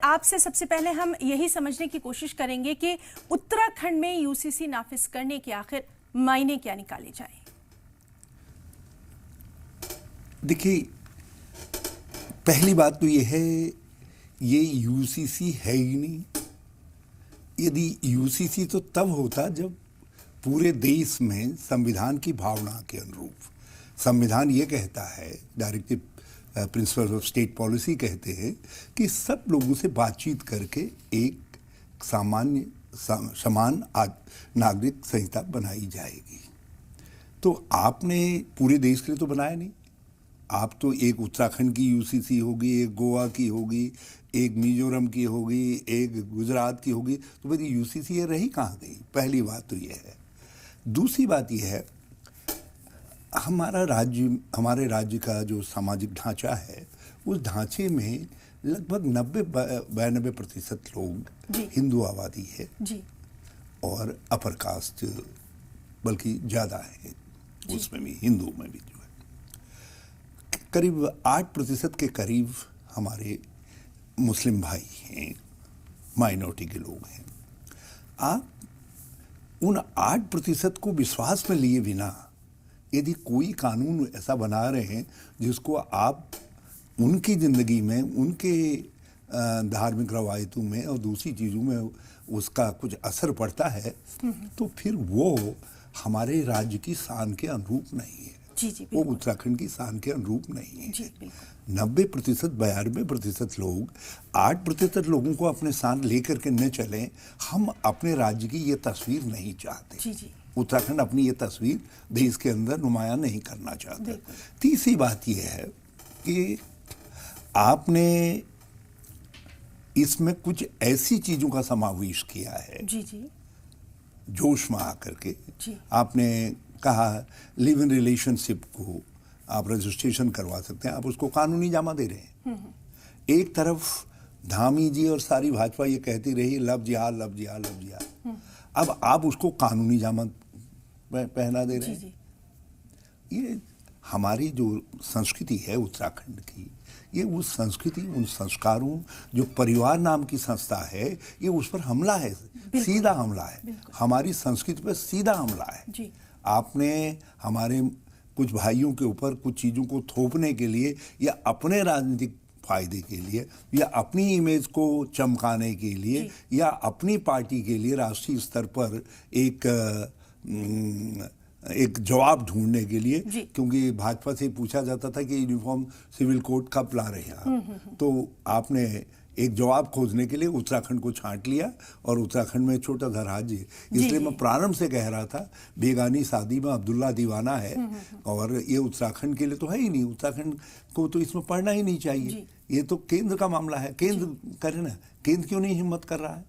आपसे सबसे पहले हम यही समझने की कोशिश करेंगे कि उत्तराखंड में यूसीसी नाफिज करने के आखिर मायने क्या निकाले जाएं। देखिए, पहली बात तो ये है, ये यूसीसी है ही नहीं। यदि यूसीसी तो तब होता जब पूरे देश में संविधान की भावना के अनुरूप, संविधान ये कहता है, directive principle of state policy कहते हैं कि सब लोगों से बातचीत करके एक सामान्य समान नागरिक संहिता बनाई जाएगी। तो आपने पूरे देश के लिए तो बनाया नहीं। आप तो एक उत्तराखंड की यूसीसी होगी, एक गोवा की होगी, एक मिजोरम की होगी, एक गुजरात की होगी, तो मेरी यूसीसी ये रही कहाँ गई? पहली बात तो ये है। दूसरी बात ये है, हमारे राज्य का जो सामाजिक ढांचा है, उस ढांचे में लगभग 90-92% लोग हिंदू आबादी है जी। और अपर कास्ट बल्कि ज़्यादा है उसमें भी, हिंदू में भी जो है करीब 8% के करीब हमारे मुस्लिम भाई हैं, माइनॉरिटी के लोग हैं। आप उन 8% को विश्वास में लिए बिना यदि कोई कानून ऐसा बना रहे हैं जिसको आप उनकी ज़िंदगी में, उनके धार्मिक रवायतों में और दूसरी चीज़ों में उसका कुछ असर पड़ता है, तो फिर वो हमारे राज्य की शान के अनुरूप नहीं है। जी, वो उत्तराखंड की शान के अनुरूप नहीं है। जी, 90%, 92% लोग 8% लोगों को अपने साथ लेकर के न चलें। हम अपने राज्य की ये तस्वीर नहीं चाहते। जी। उत्तराखंड अपनी ये तस्वीर देश के अंदर नुमायां नहीं करना चाहता। तीसरी बात यह है कि आपने इसमें कुछ ऐसी चीजों का समावेश किया है जी। जोश में आकर के। आपने कहा लिव इन रिलेशनशिप को आप रजिस्ट्रेशन करवा सकते हैं, आप उसको कानूनी जामा दे रहे हैं। एक तरफ धामी जी और सारी भाजपा ये कहती रही लव जिहाद, लव जिहाद, लव जिहाद। अब आप उसको कानूनी जामा पहना दे रहे हैं। ये हमारी जो संस्कृति है उत्तराखंड की, ये उस संस्कृति, उन संस्कारों, जो परिवार नाम की संस्था है, ये उस पर हमला है, सीधा हमला है, हमारी संस्कृति पर सीधा हमला है जी। आपने हमारे कुछ भाइयों के ऊपर कुछ चीज़ों को थोपने के लिए या अपने राजनीतिक फायदे के लिए या अपनी इमेज को चमकाने के लिए या अपनी पार्टी के लिए राष्ट्रीय स्तर पर एक जवाब ढूंढने के लिए, क्योंकि भाजपा से पूछा जाता था कि यूनिफॉर्म सिविल कोड कब ला रहे हैं आप, तो आपने एक जवाब खोजने के लिए उत्तराखंड को छांट लिया। और उत्तराखंड में छोटा सा राज्य है, इसलिए मैं प्रारंभ से कह रहा था बेगानी शादी में अब्दुल्ला दीवाना है, और ये उत्तराखंड के लिए तो है ही नहीं। उत्तराखंड को तो इसमें पढ़ना ही नहीं चाहिए। ये तो केंद्र का मामला है, केंद्र करे ना, केंद्र क्यों नहीं हिम्मत कर रहा है?